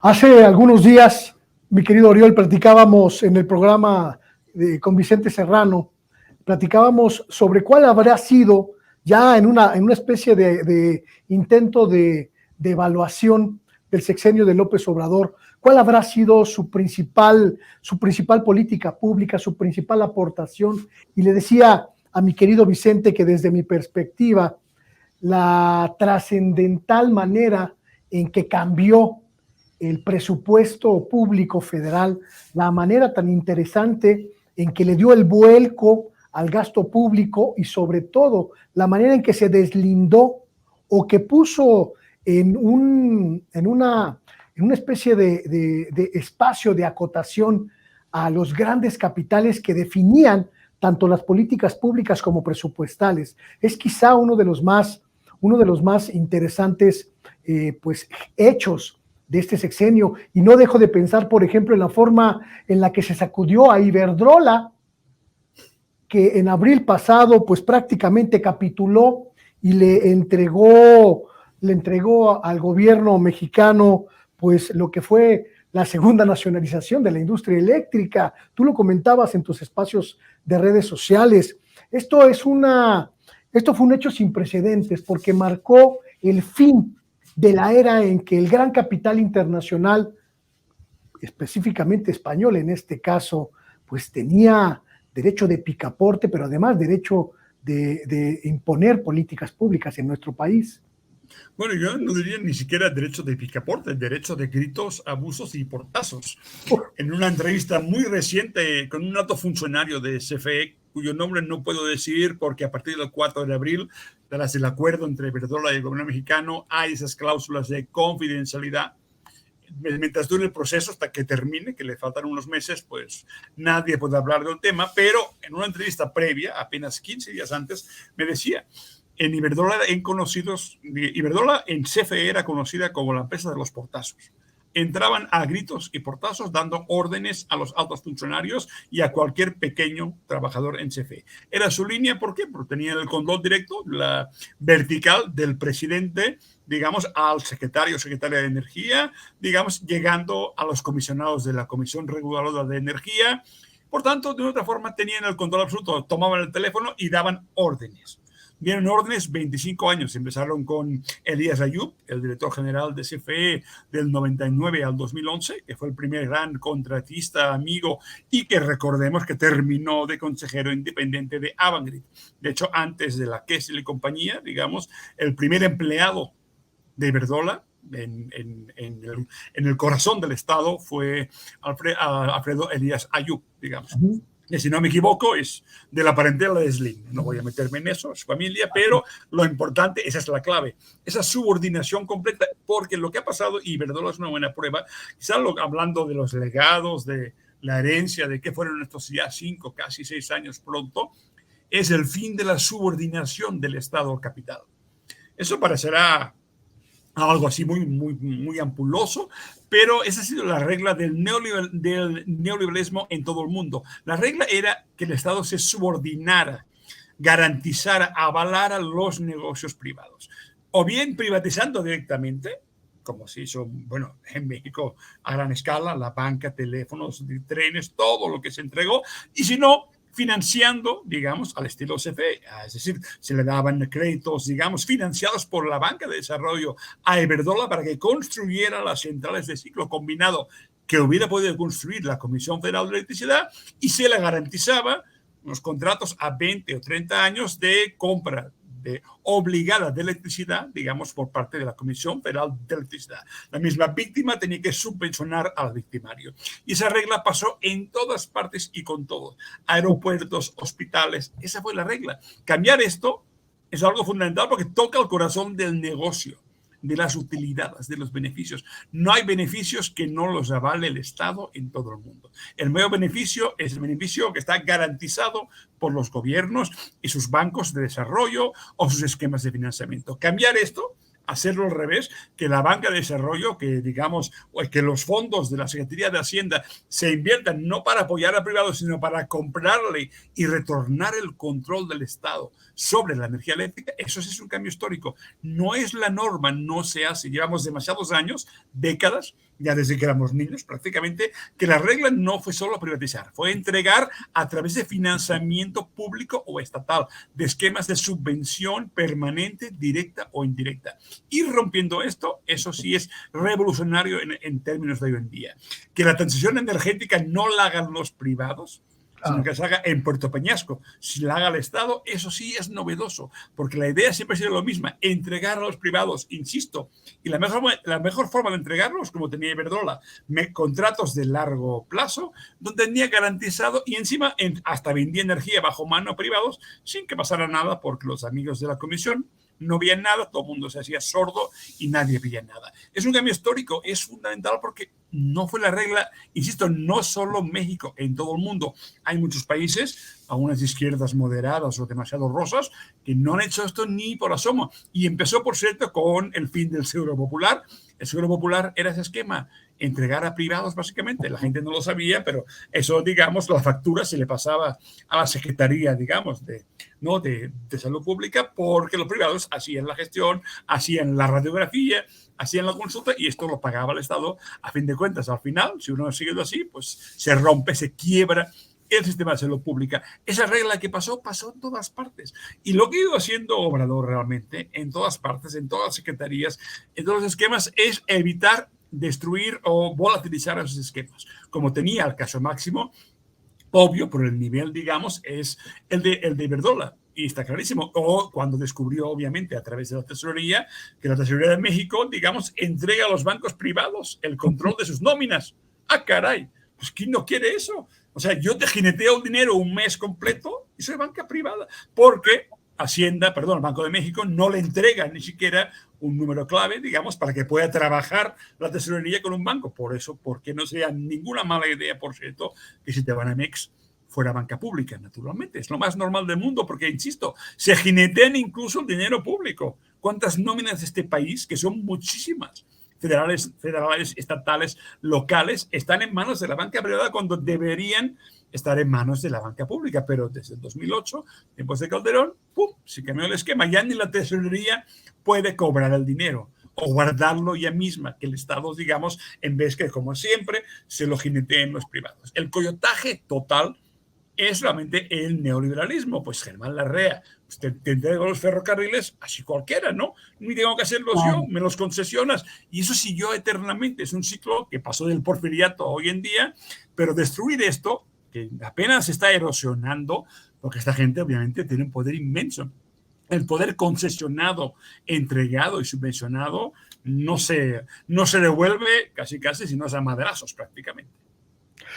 Hace algunos días, mi querido Oriol, platicábamos en el programa con Vicente Serrano, platicábamos sobre cuál habrá sido, ya en una especie de intento de evaluación del sexenio de López Obrador, cuál habrá sido su principal política pública, su principal aportación. Y le decía a mi querido Vicente que desde mi perspectiva, la trascendental manera en que cambió el presupuesto público federal, la manera tan interesante en que le dio el vuelco al gasto público y sobre todo la manera en que se deslindó o que puso en una especie de espacio de acotación a los grandes capitales que definían tanto las políticas públicas como presupuestales. Es quizá uno de los más interesantes hechos de este sexenio, y no dejo de pensar, por ejemplo, en la forma en la que se sacudió a Iberdrola, que en abril pasado pues prácticamente capituló y le entregó al gobierno mexicano pues lo que fue la segunda nacionalización de la industria eléctrica. Tú lo comentabas en tus espacios de redes sociales. Esto fue un hecho sin precedentes porque marcó el fin de la era en que el gran capital internacional, específicamente español en este caso, pues tenía derecho de picaporte, pero además derecho de imponer políticas públicas en nuestro país. Bueno, yo no diría ni siquiera derecho de picaporte, derecho de gritos, abusos y portazos. En una entrevista muy reciente con un alto funcionario de CFE, cuyo nombre no puedo decir porque a partir del 4 de abril, tras el acuerdo entre Iberdrola y el gobierno mexicano, hay esas cláusulas de confidencialidad. Mientras dure el proceso hasta que termine, que le faltan unos meses, pues nadie puede hablar del tema, pero en una entrevista previa, apenas 15 días antes, me decía: en Iberdrola en CFE era conocida como la empresa de los portazos. Entraban a gritos y portazos dando órdenes a los altos funcionarios y a cualquier pequeño trabajador en CFE. Era su línea, ¿por qué? Porque tenían el control directo, la vertical del presidente, digamos, al secretaria de Energía, digamos, llegando a los comisionados de la Comisión Reguladora de Energía. Por tanto, de otra forma, tenían el control absoluto, tomaban el teléfono y daban órdenes. Dieron órdenes 25 años. Empezaron con Elías Ayub, el director general de CFE del 99 al 2011, que fue el primer gran contratista amigo y que recordemos que terminó de consejero independiente de Avangrid. De hecho, antes de la Kessel y compañía, digamos, el primer empleado de Iberdrola en el corazón del Estado fue Alfredo Elías Ayub, digamos. Y si no me equivoco, es de la parentela de Slim. No voy a meterme en eso, es familia, pero lo importante, esa es la clave, esa subordinación completa, porque lo que ha pasado, y Iberdrola es una buena prueba, quizás hablando de los legados, de la herencia, de qué fueron estos ya 5, casi 6 años pronto, es el fin de la subordinación del Estado al capital. Eso parecerá algo así muy ampuloso, pero esa ha sido la regla del neoliberalismo en todo el mundo. La regla era que el Estado se subordinara, garantizara, avalara los negocios privados, o bien privatizando directamente, como se hizo, bueno, en México a gran escala, la banca, teléfonos, trenes, todo lo que se entregó, y si no, financiando, digamos, al estilo CFE, es decir, se le daban créditos, digamos, financiados por la banca de desarrollo a Iberdrola para que construyera las centrales de ciclo combinado que hubiera podido construir la Comisión Federal de Electricidad, y se le garantizaba unos contratos a 20 o 30 años de compra obligada de electricidad, digamos, por parte de la Comisión Federal de Electricidad. La misma víctima tenía que subvencionar al victimario. Y esa regla pasó en todas partes y con todos. Aeropuertos, hospitales, esa fue la regla. Cambiar esto es algo fundamental porque toca el corazón del negocio, de las utilidades, de los beneficios. No hay beneficios que no los avale el Estado en todo el mundo. El mayor beneficio es el beneficio que está garantizado por los gobiernos y sus bancos de desarrollo o sus esquemas de financiamiento. Cambiar esto, hacerlo al revés, que la banca de desarrollo, que digamos, que los fondos de la Secretaría de Hacienda se inviertan no para apoyar al privado, sino para comprarle y retornar el control del Estado sobre la energía eléctrica, eso sí es un cambio histórico. No es la norma, no se hace. Llevamos demasiados años, décadas, ya desde que éramos niños prácticamente, que la regla no fue solo privatizar, fue entregar a través de financiamiento público o estatal, de esquemas de subvención permanente, directa o indirecta. Ir rompiendo esto, eso sí es revolucionario en términos de hoy en día. Que la transición energética no la hagan los privados, sino que se haga en Puerto Peñasco. Si la haga el Estado, eso sí es novedoso, porque la idea siempre ha sido lo misma, entregar a los privados, insisto, y la mejor forma de entregarlos, como tenía Iberdrola, contratos de largo plazo, donde tenía garantizado y encima hasta vendía energía bajo mano a privados sin que pasara nada, porque los amigos de la comisión no veían nada, todo el mundo se hacía sordo y nadie veía nada. Es un cambio histórico, es fundamental porque no fue la regla, insisto, no solo México, en todo el mundo. Hay muchos países, algunas izquierdas moderadas o demasiado rosas, que no han hecho esto ni por asomo. Y empezó, por cierto, con el fin del Seguro Popular. El Seguro Popular era ese esquema, entregar a privados básicamente. La gente no lo sabía, pero eso, digamos, la factura se le pasaba a la Secretaría, digamos, de Salud Pública, porque los privados hacían la gestión, hacían la radiografía, hacían la consulta y esto lo pagaba el Estado. A fin de cuentas, al final, si uno sigue así, pues se rompe, se quiebra el sistema de salud pública. Esa regla que pasó en todas partes. Y lo que ha ido haciendo Obrador realmente, en todas partes, en todas las secretarías, en todos los esquemas, es evitar destruir o volatilizar esos esquemas. Como tenía el caso máximo, obvio, por el nivel, digamos, es el de Iberdrola. Y está clarísimo. O cuando descubrió, obviamente, a través de la tesorería, que la tesorería de México, digamos, entrega a los bancos privados el control de sus nóminas. ¡Ah, caray! Pues ¿quién no quiere eso? O sea, yo te jineteo el dinero un mes completo y soy banca privada. Porque Hacienda, perdón, el Banco de México no le entrega ni siquiera un número clave, digamos, para que pueda trabajar la tesorería con un banco. Por eso, porque no sea ninguna mala idea, por cierto, que si te van a Mex fuera banca pública, naturalmente. Es lo más normal del mundo, porque, insisto, se jinetean incluso el dinero público. ¿Cuántas nóminas de este país, que son muchísimas, federales, estatales, locales, están en manos de la banca privada cuando deberían estar en manos de la banca pública? Pero desde el 2008, tiempos de Calderón, ¡pum!, se cambió el esquema. Ya ni la tesorería puede cobrar el dinero o guardarlo ella misma, que el Estado, digamos, en vez que, como siempre, se lo jineteen los privados. El coyotaje total es realmente el neoliberalismo. Pues Germán Larrea, usted te entrega los ferrocarriles así cualquiera, ¿no? Ni tengo que hacerlos yo, me los concesionas. Y eso siguió eternamente. Es un ciclo que pasó del porfiriato a hoy en día, pero destruir esto, que apenas se está erosionando, porque esta gente obviamente tiene un poder inmenso. El poder concesionado, entregado y subvencionado no se devuelve casi, sino a madrazos prácticamente.